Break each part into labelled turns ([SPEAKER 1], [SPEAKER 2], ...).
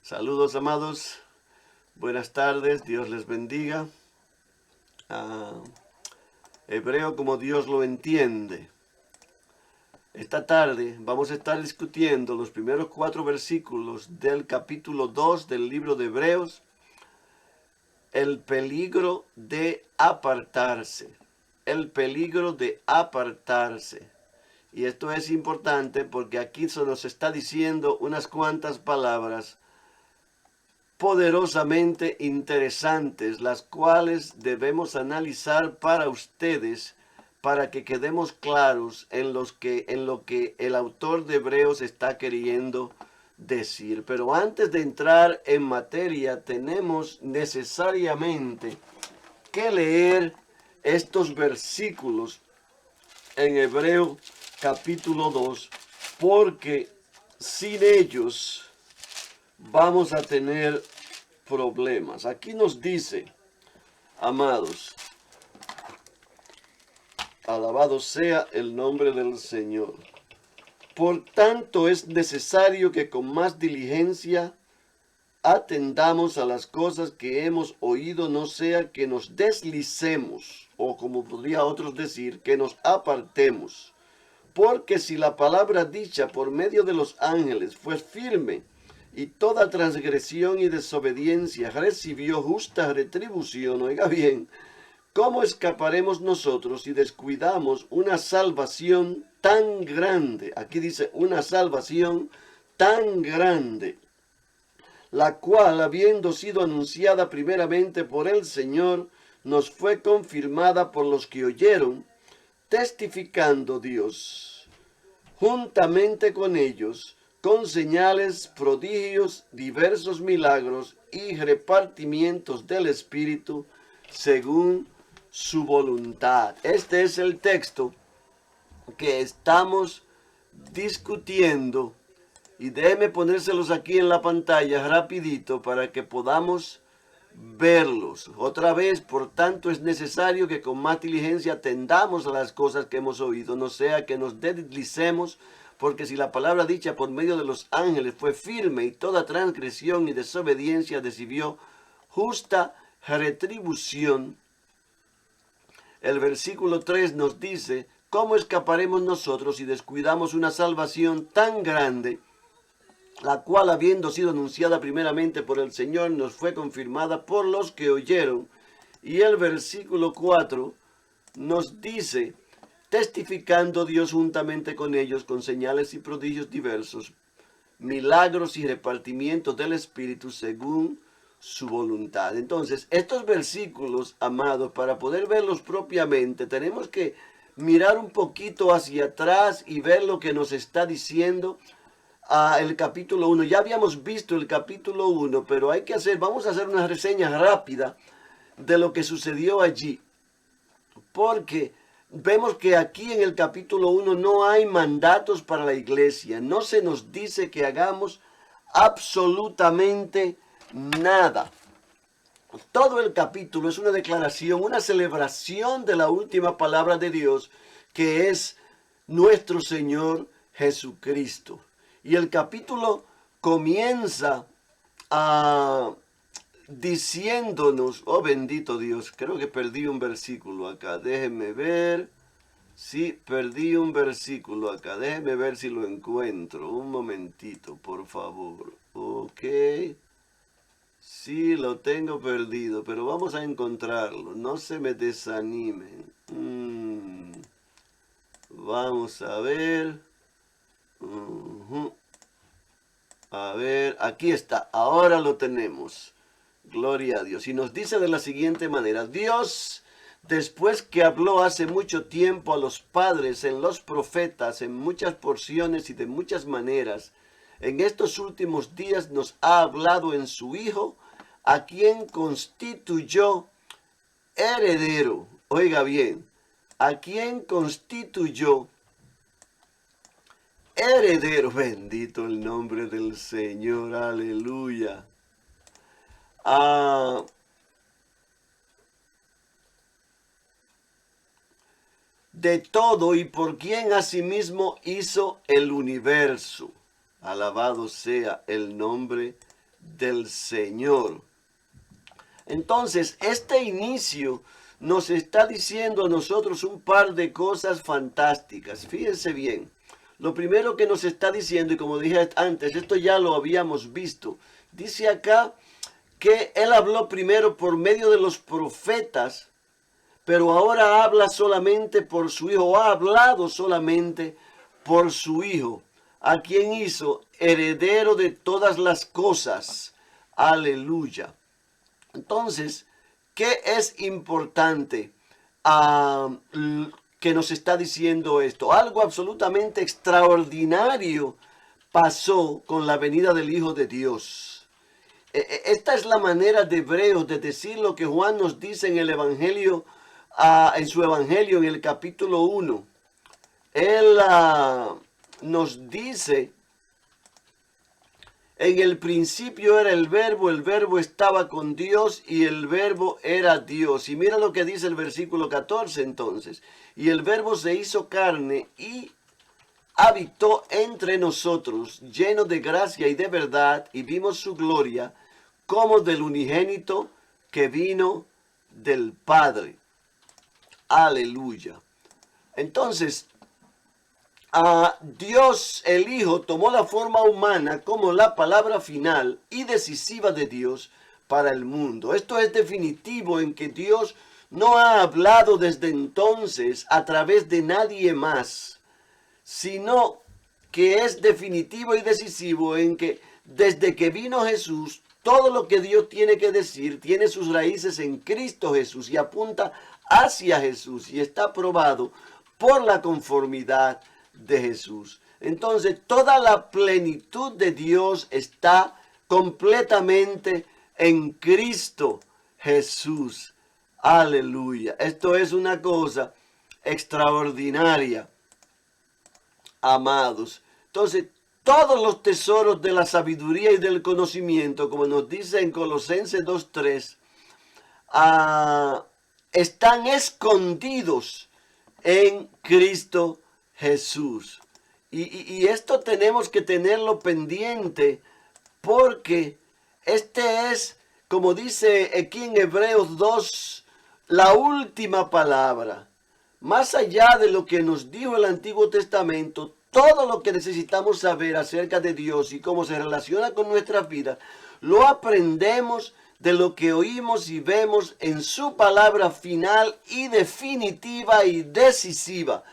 [SPEAKER 1] Saludos, amados. Buenas tardes. Dios les bendiga. Hebreo como Dios lo entiende. Esta tarde vamos a estar discutiendo los primeros 4 versículos del capítulo 2 del libro de Hebreos. El peligro de apartarse. El peligro de apartarse. Y esto es importante porque aquí se nos está diciendo unas cuantas palabras poderosamente interesantes, las cuales debemos analizar para ustedes, para que quedemos claros en lo que el autor de Hebreos está queriendo decir. Pero antes de entrar en materia, tenemos necesariamente que leer estos versículos en Hebreo capítulo 2, porque sin ellos vamos a tener problemas. Aquí nos dice, amados, alabado sea el nombre del Señor. Por tanto es necesario que con más diligencia atendamos a las cosas que hemos oído, no sea que nos deslicemos, o como podría otros decir, que nos apartemos. Porque si la palabra dicha por medio de los ángeles fue firme, y toda transgresión y desobediencia recibió justa retribución, oiga bien, ¿cómo escaparemos nosotros si descuidamos una salvación tan grande? Aquí dice una salvación tan grande, la cual, habiendo sido anunciada primeramente por el Señor, nos fue confirmada por los que oyeron, testificando Dios, juntamente con ellos, con señales, prodigios, diversos milagros y repartimientos del Espíritu, según su voluntad. Este es el texto que estamos discutiendo. Y déjeme ponérselos aquí en la pantalla rapidito para que podamos verlos. Otra vez, por tanto, es necesario que con más diligencia atendamos a las cosas que hemos oído, no sea que nos deslicemos, porque si la palabra dicha por medio de los ángeles fue firme y toda transgresión y desobediencia recibió justa retribución. El versículo 3 nos dice, ¿cómo escaparemos nosotros si descuidamos una salvación tan grande, la cual, habiendo sido anunciada primeramente por el Señor, nos fue confirmada por los que oyeron? Y el versículo 4 nos dice, testificando Dios juntamente con ellos con señales y prodigios diversos, milagros y repartimientos del Espíritu según su voluntad. Entonces, estos versículos, amados, para poder verlos propiamente, tenemos que mirar un poquito hacia atrás y ver lo que nos está diciendo el capítulo 1. Ya habíamos visto el capítulo 1, pero vamos a hacer una reseña rápida de lo que sucedió allí. Porque vemos que aquí en el capítulo 1 no hay mandatos para la iglesia. No se nos dice que hagamos absolutamente nada. Todo el capítulo es una declaración, una celebración de la última palabra de Dios, que es nuestro Señor Jesucristo. Y el capítulo comienza diciéndonos, oh bendito Dios, creo que perdí un versículo acá, déjenme ver, sí, perdí un versículo acá, déjenme ver si lo encuentro, un momentito, por favor, ok, sí, lo tengo perdido, pero vamos a encontrarlo, no se me desanimen, vamos a ver, a ver, aquí está, ahora lo tenemos. Gloria a Dios. Y nos dice de la siguiente manera, Dios, después que habló hace mucho tiempo a los padres en los profetas, en muchas porciones y de muchas maneras, en estos últimos días nos ha hablado en su Hijo, a quien constituyó heredero. Oiga bien, a quien constituyó heredero. Bendito el nombre del Señor, aleluya. De todo y por quien asimismo hizo el universo. Alabado sea el nombre del Señor. Entonces, este inicio nos está diciendo a nosotros un par de cosas fantásticas. Fíjense bien. Lo primero que nos está diciendo, y como dije antes, esto ya lo habíamos visto, dice acá que Él habló primero por medio de los profetas, pero ahora habla solamente por su Hijo, o ha hablado solamente por su Hijo, a quien hizo heredero de todas las cosas. Aleluya. Entonces, ¿qué es importante que nos está diciendo esto? Algo absolutamente extraordinario pasó con la venida del Hijo de Dios. Esta es la manera de Hebreos de decir lo que Juan nos dice en el Evangelio, en su Evangelio, en el capítulo 1. Él nos dice: en el principio era el verbo estaba con Dios y el verbo era Dios. Y mira lo que dice el versículo 14 entonces. Y el verbo se hizo carne y habitó entre nosotros, lleno de gracia y de verdad, y vimos su gloria como del unigénito que vino del Padre. Aleluya. Entonces, Dios el Hijo tomó la forma humana como la palabra final y decisiva de Dios para el mundo. Esto es definitivo en que Dios no ha hablado desde entonces a través de nadie más, sino que es definitivo y decisivo en que desde que vino Jesús, todo lo que Dios tiene que decir tiene sus raíces en Cristo Jesús y apunta hacia Jesús y está probado por la conformidad de Jesús. Entonces, toda la plenitud de Dios está completamente en Cristo Jesús. Aleluya. Esto es una cosa extraordinaria, amados. Entonces, todos los tesoros de la sabiduría y del conocimiento, como nos dice en Colosenses 2:3, están escondidos en Cristo Jesús. Y esto tenemos que tenerlo pendiente, porque este es, como dice aquí en Hebreos 2, la última palabra. Más allá de lo que nos dijo el Antiguo Testamento, todo lo que necesitamos saber acerca de Dios y cómo se relaciona con nuestra vida, lo aprendemos de lo que oímos y vemos en su palabra final y definitiva y decisiva,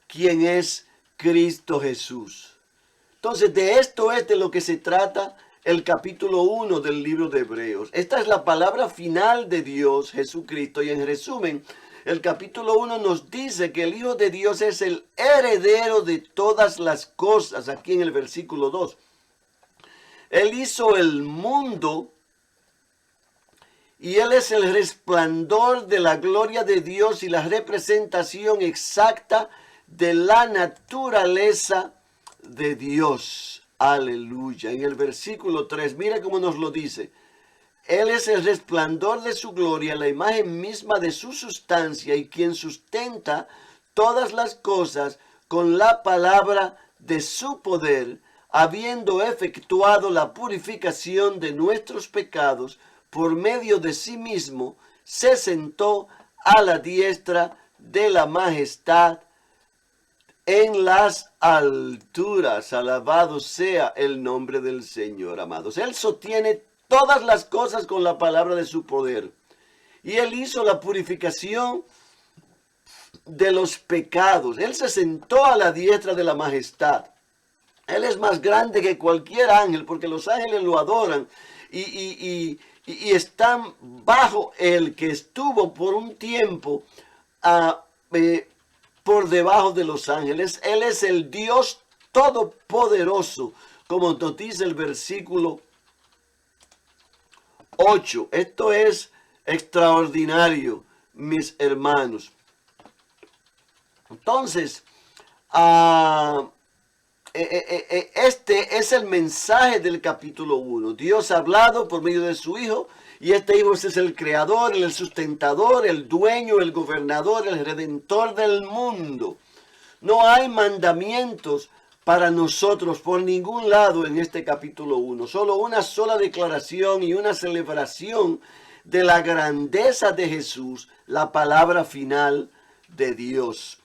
[SPEAKER 1] quien es Cristo Jesús. Entonces, de esto es de lo que se trata el capítulo 1 del libro de Hebreos. Esta es la palabra final de Dios, Jesucristo, y en resumen, el capítulo 1 nos dice que el Hijo de Dios es el heredero de todas las cosas, aquí en el versículo 2. Él hizo el mundo y Él es el resplandor de la gloria de Dios y la representación exacta de la naturaleza de Dios. Aleluya. En el versículo 3, mira cómo nos lo dice. Él es el resplandor de su gloria, la imagen misma de su sustancia y quien sustenta todas las cosas con la palabra de su poder, habiendo efectuado la purificación de nuestros pecados por medio de sí mismo, se sentó a la diestra de la majestad en las alturas. Alabado sea el nombre del Señor, amados. Él sostiene todas las cosas con la palabra de su poder. Y Él hizo la purificación de los pecados. Él se sentó a la diestra de la majestad. Él es más grande que cualquier ángel, porque los ángeles lo adoran y están bajo Él, que estuvo por un tiempo por debajo de los ángeles. Él es el Dios todopoderoso, como nos dice el versículo 8. Esto es extraordinario, mis hermanos. Entonces, este es el mensaje del capítulo 1. Dios ha hablado por medio de su Hijo, y este Hijo es el creador, el sustentador, el dueño, el gobernador, el redentor del mundo. No hay mandamientos para nosotros por ningún lado en este capítulo 1. Solo una sola declaración y una celebración de la grandeza de Jesús, la palabra final de Dios.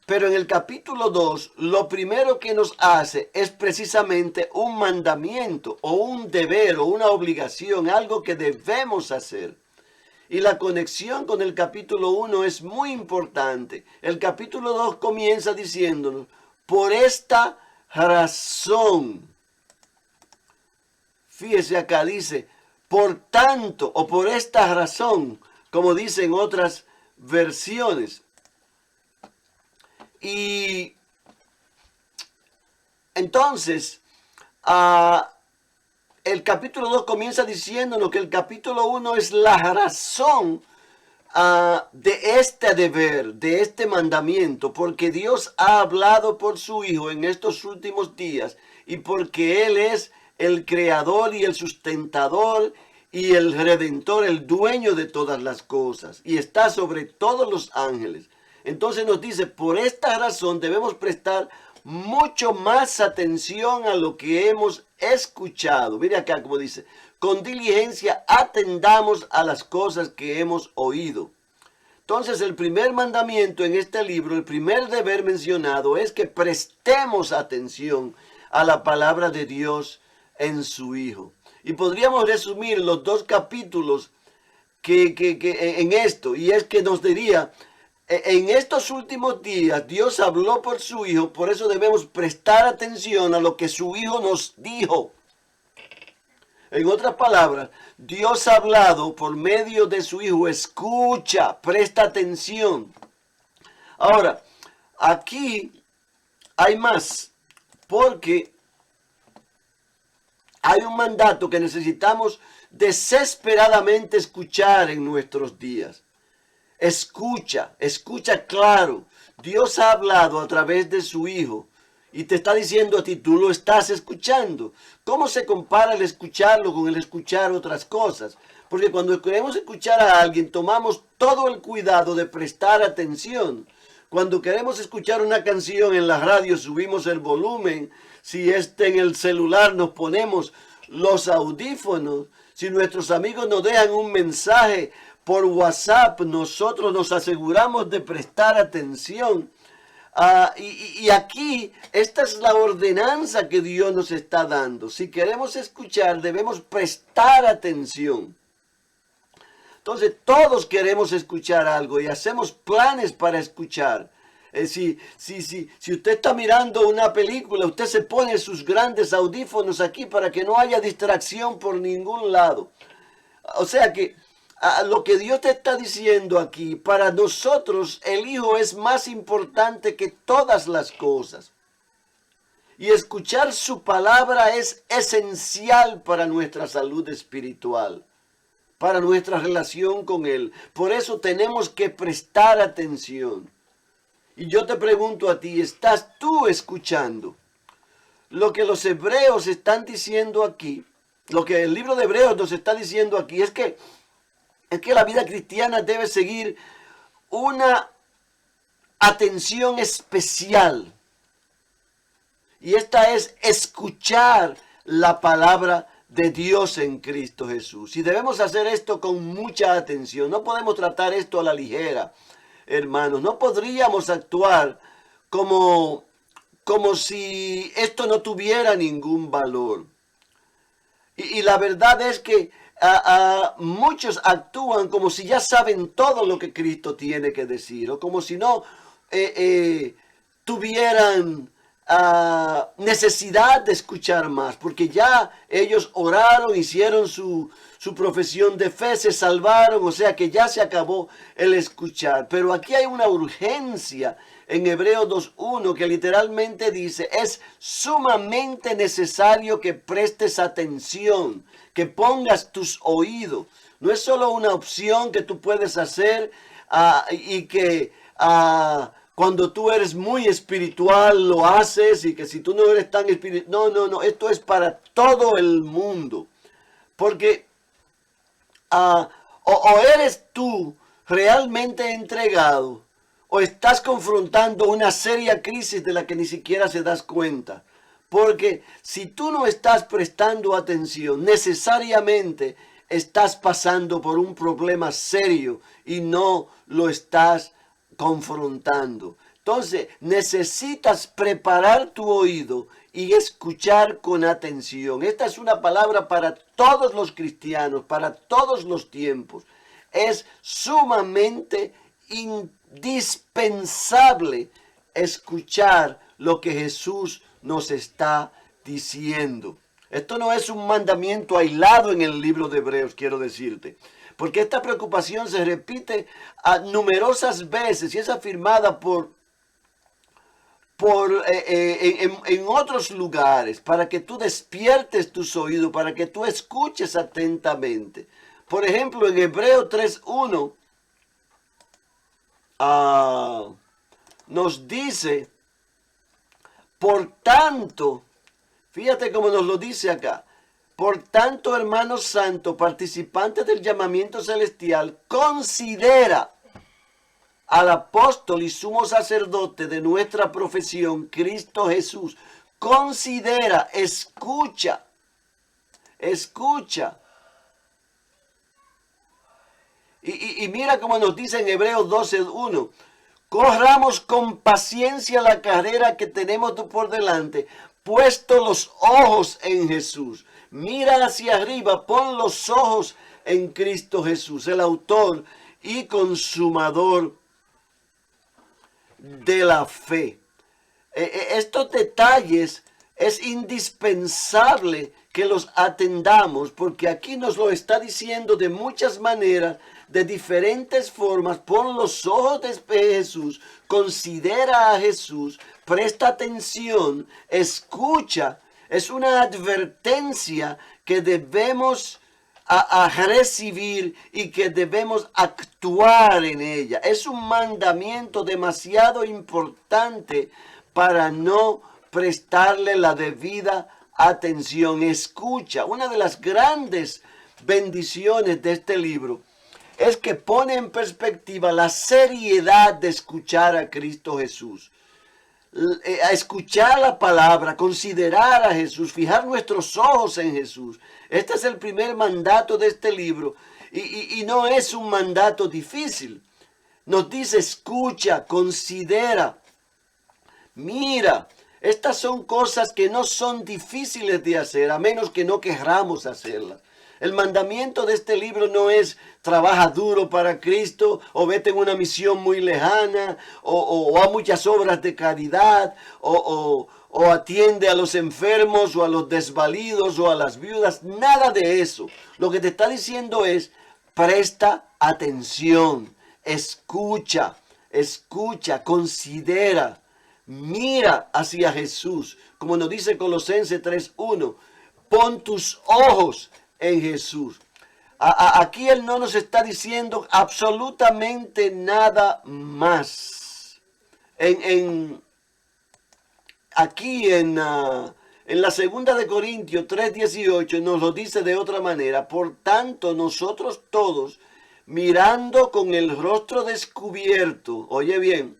[SPEAKER 1] Pero en el capítulo 2, lo primero que nos hace es precisamente un mandamiento o un deber o una obligación, algo que debemos hacer. Y la conexión con el capítulo 1 es muy importante. El capítulo 2 comienza diciéndonos, por esta razón. Fíjese acá, dice, por tanto o por esta razón, como dicen otras versiones. Y entonces, el capítulo 2 comienza diciéndonos que el capítulo 1 es la razón de este deber, de este mandamiento, porque Dios ha hablado por su Hijo en estos últimos días y porque Él es el creador y el sustentador y el redentor, el dueño de todas las cosas y está sobre todos los ángeles. Entonces nos dice, por esta razón debemos prestar mucho más atención a lo que hemos escuchado. Mire acá como dice, con diligencia atendamos a las cosas que hemos oído. Entonces el primer mandamiento en este libro, el primer deber mencionado es que prestemos atención a la palabra de Dios en su Hijo. Y podríamos resumir los dos capítulos en esto, y es que nos diría, en estos últimos días Dios habló por su Hijo, por eso debemos prestar atención a lo que su Hijo nos dijo. En otras palabras, Dios ha hablado por medio de su Hijo. Escucha, presta atención. Ahora, aquí hay más, porque hay un mandato que necesitamos desesperadamente escuchar en nuestros días. Escucha, escucha claro. Dios ha hablado a través de su Hijo y te está diciendo a ti, tú lo estás escuchando. ¿Cómo se compara el escucharlo con el escuchar otras cosas? Porque cuando queremos escuchar a alguien, tomamos todo el cuidado de prestar atención. Cuando queremos escuchar una canción en la radio, subimos el volumen. Si en el celular, nos ponemos los audífonos. Si nuestros amigos nos dejan un mensaje por WhatsApp, nosotros nos aseguramos de prestar atención. Y aquí, esta es la ordenanza que Dios nos está dando. Si queremos escuchar, debemos prestar atención. Entonces, todos queremos escuchar algo y hacemos planes para escuchar. Si usted está mirando una película, usted se pone sus grandes audífonos aquí para que no haya distracción por ningún lado. O sea que lo que Dios te está diciendo aquí, para nosotros el Hijo es más importante que todas las cosas. Y escuchar su palabra es esencial para nuestra salud espiritual, para nuestra relación con Él. Por eso tenemos que prestar atención. Y yo te pregunto a ti, ¿estás tú escuchando? Lo que los hebreos están diciendo aquí, lo que el libro de Hebreos nos está diciendo aquí es que la vida cristiana debe seguir una atención especial. Y esta es escuchar la palabra de Dios en Cristo Jesús. Y debemos hacer esto con mucha atención. No podemos tratar esto a la ligera, hermanos. No podríamos actuar como si esto no tuviera ningún valor. Y la verdad es que muchos actúan como si ya saben todo lo que Cristo tiene que decir, o como si no tuvieran necesidad de escuchar más, porque ya ellos oraron, hicieron su profesión de fe, se salvaron, o sea que ya se acabó el escuchar. Pero aquí hay una urgencia en Hebreos 2:1 que literalmente dice, es sumamente necesario que prestes atención, que pongas tus oídos. No es solo una opción que tú puedes hacer y que cuando tú eres muy espiritual lo haces, y que si tú no eres tan espiritual, no, esto es para todo el mundo. Porque o eres tú realmente entregado, o estás confrontando una seria crisis de la que ni siquiera se das cuenta. Porque si tú no estás prestando atención, necesariamente estás pasando por un problema serio y no lo estás confrontando. Entonces, necesitas preparar tu oído y escuchar con atención. Esta es una palabra para todos los cristianos, para todos los tiempos. Es sumamente indispensable escuchar lo que Jesús nos está diciendo. Esto no es un mandamiento aislado en el libro de Hebreos, quiero decirte. Porque esta preocupación se repite numerosas veces y es afirmada en otros lugares, para que tú despiertes tus oídos, para que tú escuches atentamente. Por ejemplo, en Hebreos 3:1 nos dice, por tanto, fíjate cómo nos lo dice acá, por tanto, hermanos santos, participantes del llamamiento celestial, considera al apóstol y sumo sacerdote de nuestra profesión, Cristo Jesús. Considera, escucha. Y mira cómo nos dice en Hebreos 12:1. Corramos con paciencia la carrera que tenemos por delante, puesto los ojos en Jesús. Mira hacia arriba, pon los ojos en Cristo Jesús, el autor y consumador de la fe. Estos detalles es indispensable que los atendamos, porque aquí nos lo está diciendo de muchas maneras, de diferentes formas. Pon los ojos de Jesús, considera a Jesús, presta atención, escucha. Es una advertencia que debemos a recibir y que debemos actuar en ella. Es un mandamiento demasiado importante para no prestarle la debida atención. Escucha. Una de las grandes bendiciones de este libro es que pone en perspectiva la seriedad de escuchar a Cristo Jesús. A escuchar la palabra, considerar a Jesús, fijar nuestros ojos en Jesús. Este es el primer mandato de este libro y no es un mandato difícil. Nos dice escucha, considera, mira. Estas son cosas que no son difíciles de hacer, a menos que no querramos hacerlas. El mandamiento de este libro no es trabaja duro para Cristo, o vete en una misión muy lejana, o a muchas obras de caridad, o atiende a los enfermos, o a los desvalidos, o a las viudas. Nada de eso. Lo que te está diciendo es, presta atención, escucha, considera. Mira hacia Jesús, como nos dice Colosenses 3:1. Pon tus ojos en Jesús. Aquí Él no nos está diciendo absolutamente nada más. Aquí en la segunda de Corintios 3:18 nos lo dice de otra manera. Por tanto, nosotros todos, mirando con el rostro descubierto, oye bien,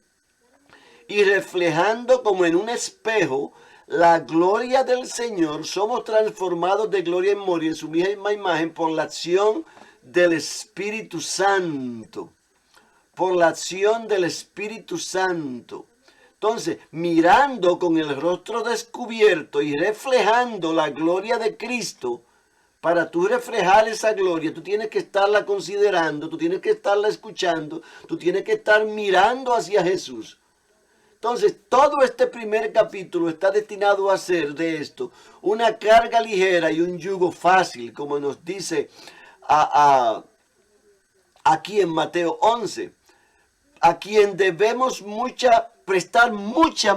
[SPEAKER 1] y reflejando como en un espejo la gloria del Señor, somos transformados de gloria en gloria en su misma imagen por la acción del Espíritu Santo. Por la acción del Espíritu Santo. Entonces, mirando con el rostro descubierto y reflejando la gloria de Cristo, para tú reflejar esa gloria, tú tienes que estarla considerando, tú tienes que estarla escuchando, tú tienes que estar mirando hacia Jesús. Entonces, todo este primer capítulo está destinado a hacer de esto una carga ligera y un yugo fácil, como nos dice aquí en Mateo 11. A quien debemos prestar mucha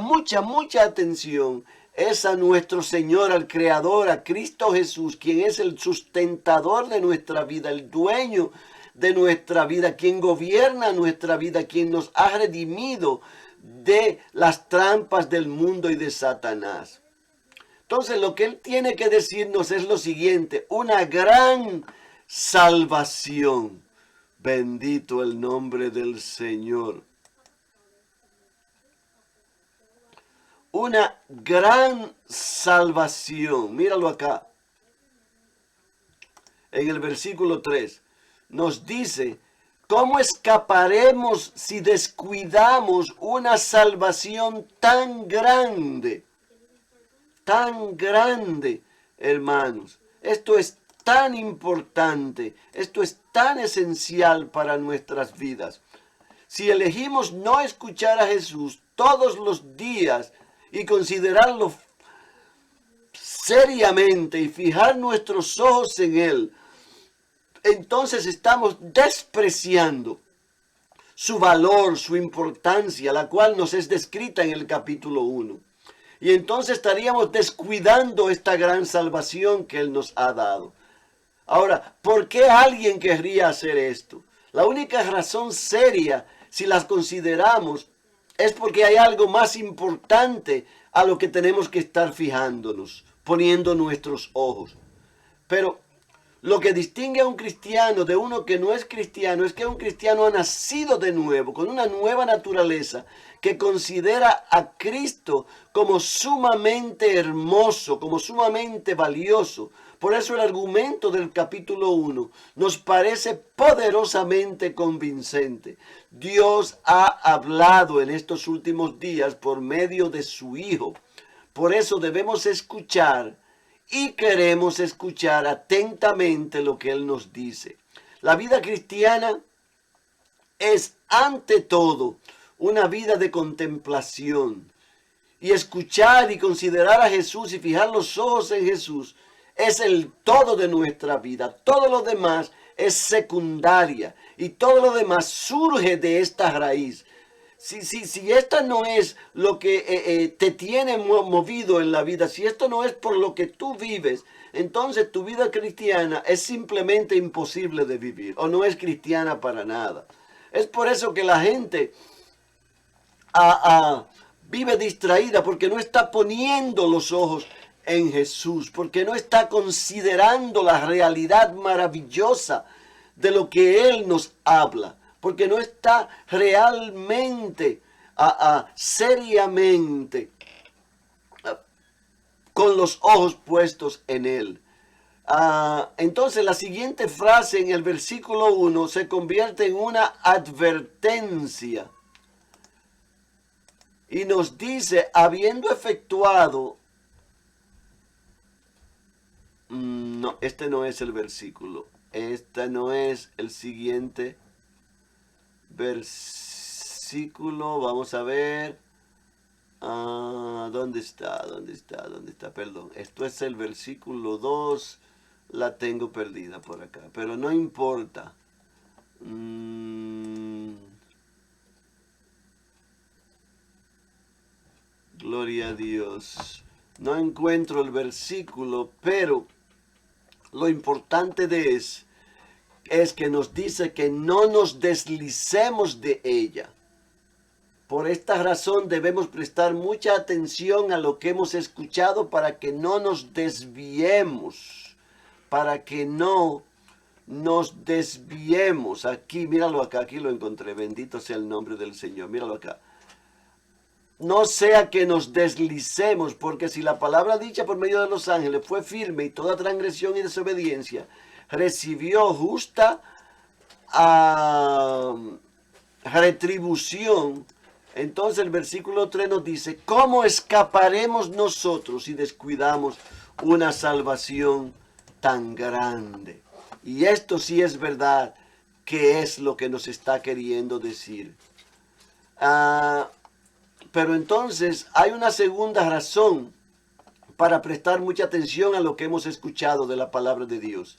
[SPEAKER 1] atención es a nuestro Señor, al Creador, a Cristo Jesús, quien es el sustentador de nuestra vida, el dueño de nuestra vida, quien gobierna nuestra vida, quien nos ha redimido de las trampas del mundo y de Satanás. Entonces lo que Él tiene que decirnos es lo siguiente: una gran salvación. Bendito el nombre del Señor. una gran salvación. Míralo acá. En el versículo 3 nos dice, ¿cómo escaparemos si descuidamos una salvación tan grande? Tan grande, hermanos. Esto es tan importante, esto es tan esencial para nuestras vidas. Si elegimos no escuchar a Jesús todos los días y considerarlo seriamente y fijar nuestros ojos en Él, entonces estamos despreciando su valor, su importancia, la cual nos es descrita en el capítulo 1. Y entonces estaríamos descuidando esta gran salvación que Él nos ha dado. Ahora, ¿por qué alguien querría hacer esto? La única razón seria, si las consideramos, es porque hay algo más importante a lo que tenemos que estar fijándonos, poniendo nuestros ojos. Pero lo que distingue a un cristiano de uno que no es cristiano es que un cristiano ha nacido de nuevo, con una nueva naturaleza, que considera a Cristo como sumamente hermoso, como sumamente valioso. Por eso el argumento del capítulo 1 nos parece poderosamente convincente. Dios ha hablado en estos últimos días por medio de su Hijo. Por eso debemos escuchar y queremos escuchar atentamente lo que Él nos dice. La vida cristiana es ante todo una vida de contemplación. Y escuchar y considerar a Jesús y fijar los ojos en Jesús es el todo de nuestra vida. Todo lo demás es secundaria y todo lo demás surge de esta raíz. Si esta no es lo que te tiene movido en la vida, si esto no es por lo que tú vives, entonces tu vida cristiana es simplemente imposible de vivir o no es cristiana para nada. Es por eso que la gente vive distraída, porque no está poniendo los ojos en Jesús, porque no está considerando la realidad maravillosa de lo que Él nos habla, porque no está realmente, seriamente, con los ojos puestos en Él. Entonces la siguiente frase en el versículo 1 se convierte en una advertencia. Y nos dice, habiendo efectuado... No, este no es el versículo. Este no es el siguiente versículo. Vamos a ver. ¿Dónde está? ¿Dónde está? ¿Dónde está? Perdón. Esto es el versículo 2. La tengo perdida por acá. Pero no importa. Gloria a Dios. No encuentro el versículo, pero lo importante es que nos dice que no nos deslicemos de ella. Por esta razón debemos prestar mucha atención a lo que hemos escuchado para que no nos desviemos. Para que no nos desviemos. Aquí, míralo acá, aquí lo encontré. Bendito sea el nombre del Señor. Míralo acá. No sea que nos deslicemos, porque si la palabra dicha por medio de los ángeles fue firme y toda transgresión y desobediencia recibió justa retribución, entonces el versículo 3 nos dice, ¿cómo escaparemos nosotros si descuidamos una salvación tan grande? Y esto sí es verdad, que es lo que nos está queriendo decir. Pero entonces hay una segunda razón para prestar mucha atención a lo que hemos escuchado de la palabra de Dios.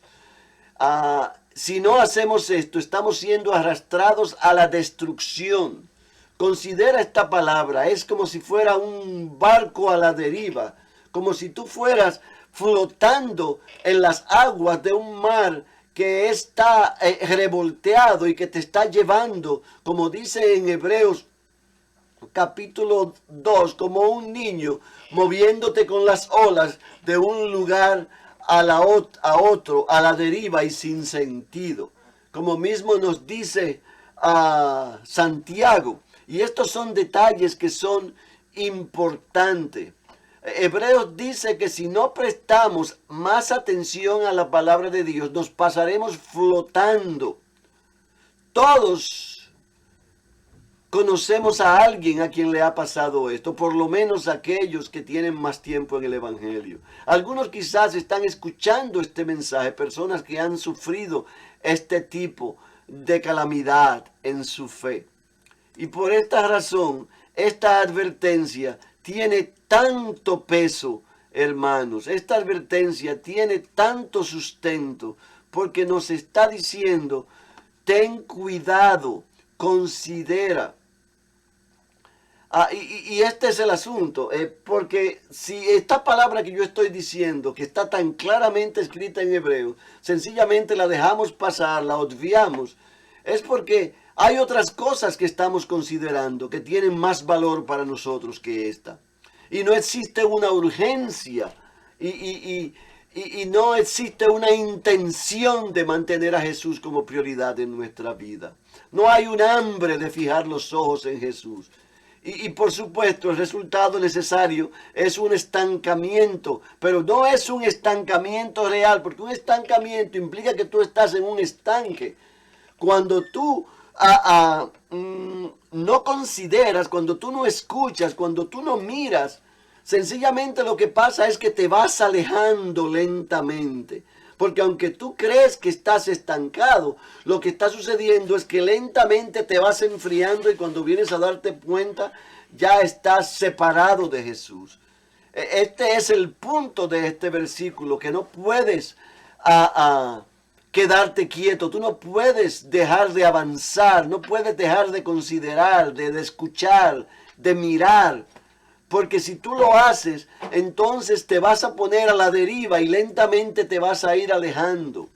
[SPEAKER 1] Si no hacemos esto, estamos siendo arrastrados a la destrucción. Considera esta palabra, es como si fuera un barco a la deriva, como si tú fueras flotando en las aguas de un mar que está revolteado y que te está llevando, como dice en Hebreos capítulo 2, como un niño moviéndote con las olas de un lugar a otro, a la deriva y sin sentido. Como mismo nos dice Santiago. Y estos son detalles que son importante. Hebreos dice que si no prestamos más atención a la palabra de Dios, nos pasaremos flotando. Todos conocemos a alguien a quien le ha pasado esto, por lo menos aquellos que tienen más tiempo en el Evangelio. Algunos quizás están escuchando este mensaje, personas que han sufrido este tipo de calamidad en su fe. Y por esta razón, esta advertencia tiene tanto peso, hermanos. Esta advertencia tiene tanto sustento, porque nos está diciendo, ten cuidado, considera. Y este es el asunto, porque si esta palabra que yo estoy diciendo, que está tan claramente escrita en hebreo, sencillamente la dejamos pasar, la obviamos, es porque hay otras cosas que estamos considerando que tienen más valor para nosotros que esta. Y no existe una urgencia y no existe una intención de mantener a Jesús como prioridad en nuestra vida. No hay un hambre de fijar los ojos en Jesús. Y por supuesto el resultado necesario es un estancamiento, pero no es un estancamiento real, porque un estancamiento implica que tú estás en un estanque. Cuando tú no consideras, cuando tú no escuchas, cuando tú no miras, sencillamente lo que pasa es que te vas alejando lentamente. Porque aunque tú crees que estás estancado, lo que está sucediendo es que lentamente te vas enfriando y cuando vienes a darte cuenta ya estás separado de Jesús. Este es el punto de este versículo, que no puedes quedarte quieto, tú no puedes dejar de avanzar, no puedes dejar de considerar, de escuchar, de mirar. Porque si tú lo haces, entonces te vas a poner a la deriva y lentamente te vas a ir alejando.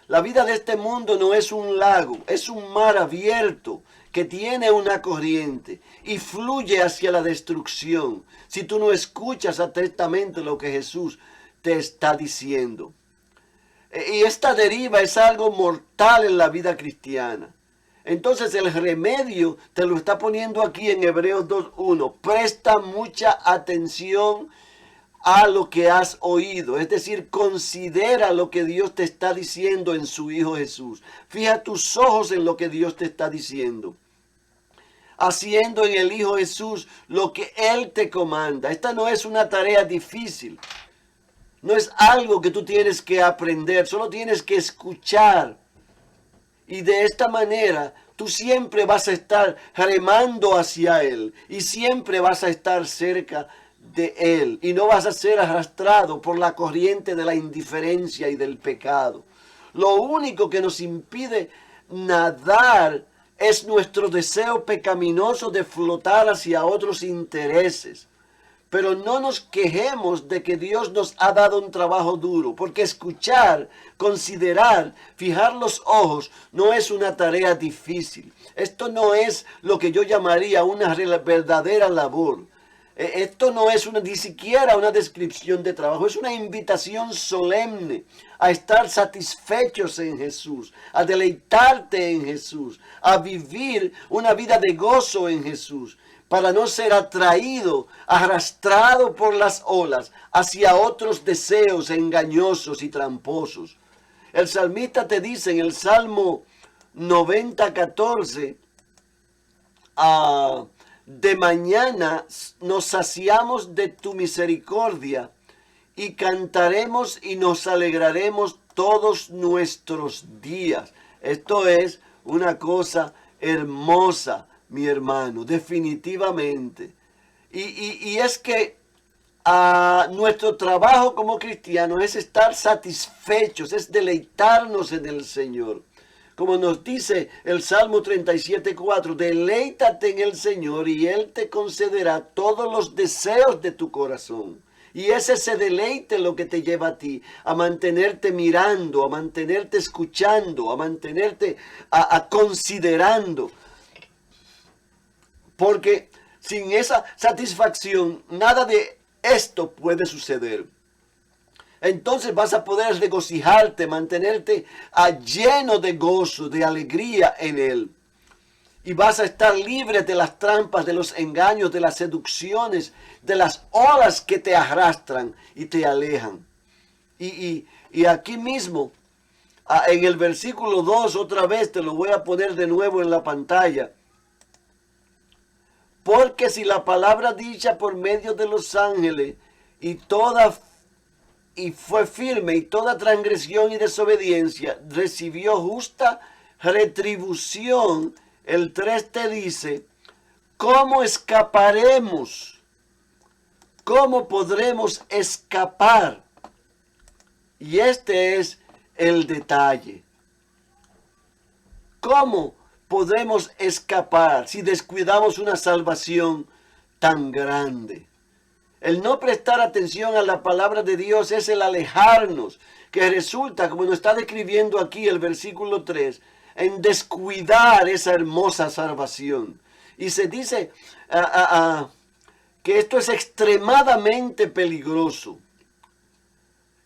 [SPEAKER 1] La vida de este mundo no es un lago, es un mar abierto que tiene una corriente y fluye hacia la destrucción si tú no escuchas atentamente lo que Jesús te está diciendo. Y esta deriva es algo mortal en la vida cristiana. Entonces el remedio te lo está poniendo aquí en Hebreos 2:1. Presta mucha atención a lo que has oído. Es decir, considera lo que Dios te está diciendo en su Hijo Jesús. Fija tus ojos en lo que Dios te está diciendo. Haciendo en el Hijo Jesús lo que Él te comanda. Esta no es una tarea difícil. No es algo que tú tienes que aprender. Solo tienes que escuchar. Y de esta manera tú siempre vas a estar remando hacia Él y siempre vas a estar cerca de Él y no vas a ser arrastrado por la corriente de la indiferencia y del pecado. Lo único que nos impide nadar es nuestro deseo pecaminoso de flotar hacia otros intereses. Pero no nos quejemos de que Dios nos ha dado un trabajo duro, porque escuchar, considerar, fijar los ojos no es una tarea difícil. Esto no es lo que yo llamaría una verdadera labor. Esto no es ni siquiera una descripción de trabajo, es una invitación solemne a estar satisfechos en Jesús, a deleitarte en Jesús, a vivir una vida de gozo en Jesús, para no ser atraído, arrastrado por las olas hacia otros deseos engañosos y tramposos. El salmista te dice en el Salmo 90:14, de mañana nos saciamos de tu misericordia y cantaremos y nos alegraremos todos nuestros días. Esto es una cosa hermosa, mi hermano, definitivamente. Y es que nuestro trabajo como cristianos es estar satisfechos, es deleitarnos en el Señor. Como nos dice el Salmo 37:4, deleítate en el Señor y Él te concederá todos los deseos de tu corazón. Y es ese deleite lo que te lleva a ti, a mantenerte mirando, a mantenerte escuchando, a mantenerte considerando. Porque sin esa satisfacción, nada de esto puede suceder. Entonces vas a poder regocijarte, mantenerte lleno de gozo, de alegría en Él. Y vas a estar libre de las trampas, de los engaños, de las seducciones, de las olas que te arrastran y te alejan. Y aquí mismo, en el versículo 2, otra vez te lo voy a poner de nuevo en la pantalla. Porque si la palabra dicha por medio de los ángeles y fue firme, y toda transgresión y desobediencia recibió justa retribución, el 3 te dice, ¿cómo escaparemos? ¿Cómo podremos escapar? Y este es el detalle. ¿Cómo podemos escapar si descuidamos una salvación tan grande? El no prestar atención a la palabra de Dios es el alejarnos, que resulta, como nos está describiendo aquí el versículo 3, en descuidar esa hermosa salvación. Y se dice que esto es extremadamente peligroso.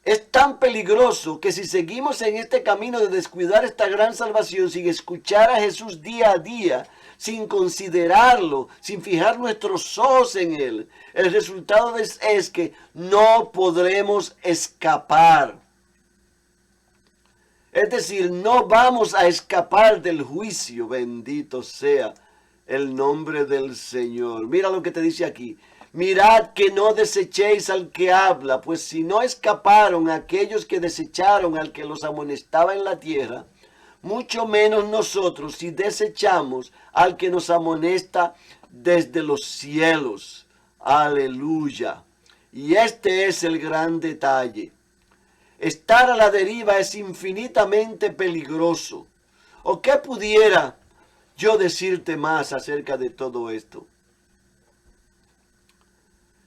[SPEAKER 1] Es tan peligroso que si seguimos en este camino de descuidar esta gran salvación, sin escuchar a Jesús día a día, sin considerarlo, sin fijar nuestros ojos en Él, el resultado es que no podremos escapar. Es decir, no vamos a escapar del juicio. Bendito sea el nombre del Señor. Mira lo que te dice aquí. Mirad que no desechéis al que habla, pues si no escaparon aquellos que desecharon al que los amonestaba en la tierra, mucho menos nosotros si desechamos al que nos amonesta desde los cielos. Aleluya. Y este es el gran detalle. Estar a la deriva es infinitamente peligroso. ¿O qué pudiera yo decirte más acerca de todo esto?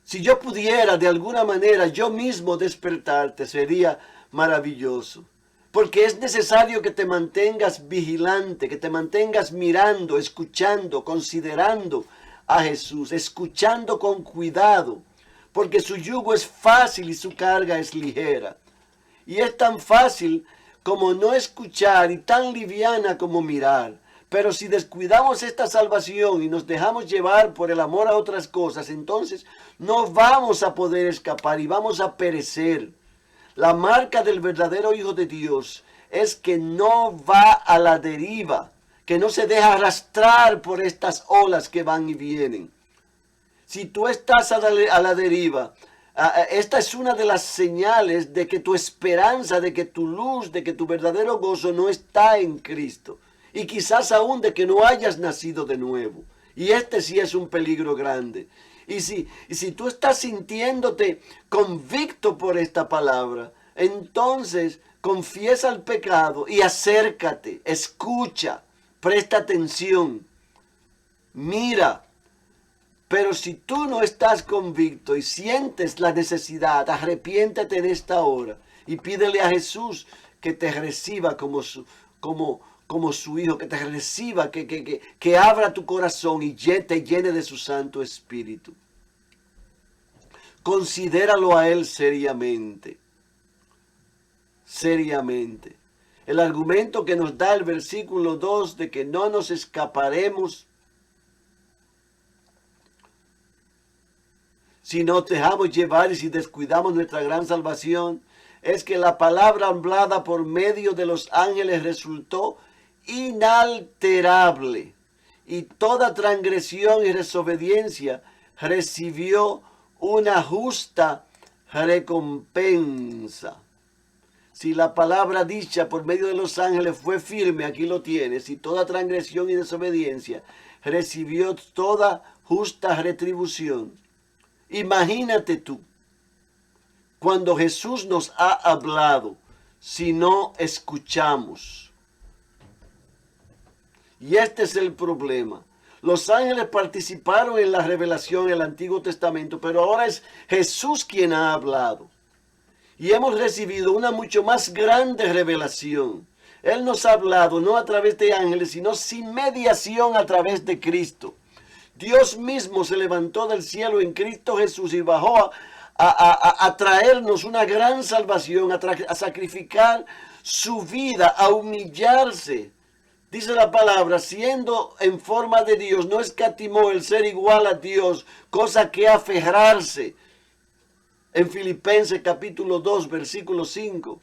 [SPEAKER 1] Si yo pudiera de alguna manera yo mismo despertarte, sería maravilloso. Porque es necesario que te mantengas vigilante, que te mantengas mirando, escuchando, considerando a Jesús, escuchando con cuidado. Porque su yugo es fácil y su carga es ligera. Y es tan fácil como no escuchar y tan liviana como mirar. Pero si descuidamos esta salvación y nos dejamos llevar por el amor a otras cosas, entonces no vamos a poder escapar y vamos a perecer. La marca del verdadero Hijo de Dios es que no va a la deriva, que no se deja arrastrar por estas olas que van y vienen. Si tú estás a la deriva, esta es una de las señales de que tu esperanza, de que tu luz, de que tu verdadero gozo no está en Cristo. Y quizás aún de que no hayas nacido de nuevo. Y este sí es un peligro grande. Y si tú estás sintiéndote convicto por esta palabra, entonces confiesa el pecado y acércate, escucha, presta atención, mira. Pero si tú no estás convicto y sientes la necesidad, arrepiéntete en esta hora y pídele a Jesús que te reciba como su hijo, que te reciba, que abra tu corazón y te llene de su Santo Espíritu. Considéralo a Él seriamente. Seriamente. El argumento que nos da el versículo 2 de que no nos escaparemos si nos dejamos llevar y si descuidamos nuestra gran salvación, es que la palabra hablada por medio de los ángeles resultó inalterable, y toda transgresión y desobediencia recibió una justa recompensa. Si la palabra dicha por medio de los ángeles fue firme, aquí lo tienes, y toda transgresión y desobediencia recibió toda justa retribución. Imagínate tú, cuando Jesús nos ha hablado, si no escuchamos. Y este es el problema. Los ángeles participaron en la revelación del Antiguo Testamento, pero ahora es Jesús quien ha hablado. Y hemos recibido una mucho más grande revelación. Él nos ha hablado no a través de ángeles, sino sin mediación a través de Cristo. Dios mismo se levantó del cielo en Cristo Jesús y bajó a traernos una gran salvación, a sacrificar su vida, a humillarse Dice la palabra, siendo en forma de Dios, no escatimó el ser igual a Dios, cosa que aferrarse. En Filipenses capítulo 2, versículo 5.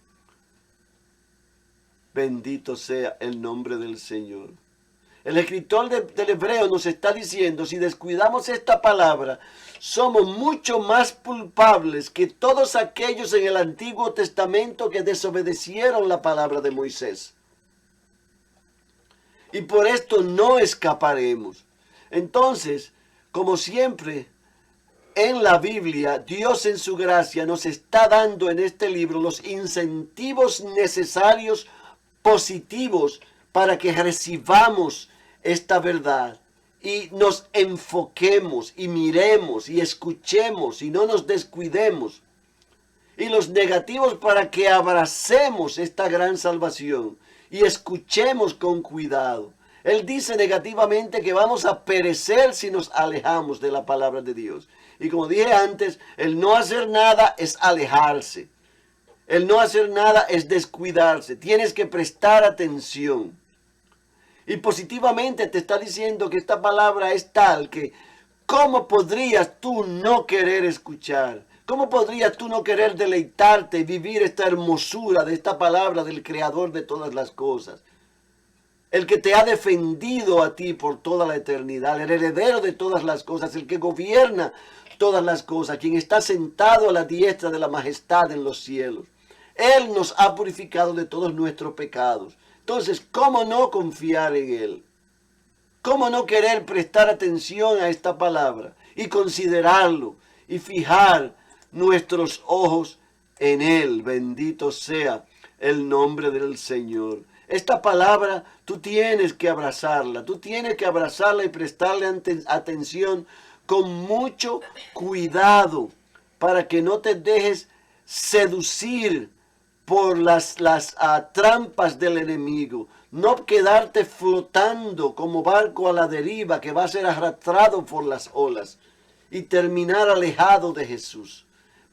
[SPEAKER 1] Bendito sea el nombre del Señor. El escritor del Hebreo nos está diciendo, si descuidamos esta palabra, somos mucho más culpables que todos aquellos en el Antiguo Testamento que desobedecieron la palabra de Moisés. Y por esto no escaparemos. Entonces, como siempre, en la Biblia, Dios en su gracia nos está dando en este libro los incentivos necesarios, positivos, para que recibamos esta verdad y nos enfoquemos y miremos y escuchemos y no nos descuidemos. Y los negativos para que abracemos esta gran salvación y escuchemos con cuidado. Él dice negativamente que vamos a perecer si nos alejamos de la palabra de Dios. Y como dije antes, el no hacer nada es alejarse. El no hacer nada es descuidarse. Tienes que prestar atención. Y positivamente te está diciendo que esta palabra es tal que ¿cómo podrías tú no querer escuchar? ¿Cómo podrías tú no querer deleitarte y vivir esta hermosura de esta palabra del Creador de todas las cosas? El que te ha defendido a ti por toda la eternidad, el heredero de todas las cosas, el que gobierna todas las cosas, quien está sentado a la diestra de la majestad en los cielos. Él nos ha purificado de todos nuestros pecados. Entonces, ¿cómo no confiar en Él? ¿Cómo no querer prestar atención a esta palabra y considerarlo y fijar nuestros ojos en Él? Bendito sea el nombre del Señor. Esta palabra tú tienes que abrazarla, y prestarle atención con mucho cuidado para que no te dejes seducir por las trampas del enemigo. No quedarte flotando como barco a la deriva que va a ser arrastrado por las olas y terminar alejado de Jesús.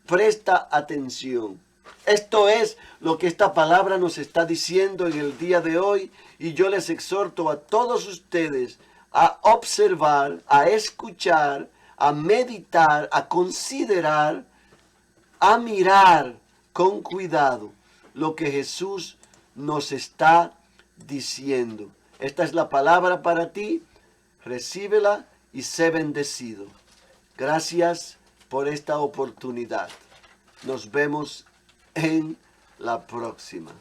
[SPEAKER 1] Presta atención. Esto es lo que esta palabra nos está diciendo en el día de hoy, y yo les exhorto a todos ustedes a observar, a escuchar, a meditar, a considerar, a mirar con cuidado lo que Jesús nos está diciendo. Esta es la palabra para ti, recíbela y sé bendecido. Gracias por esta oportunidad. Nos vemos en la próxima.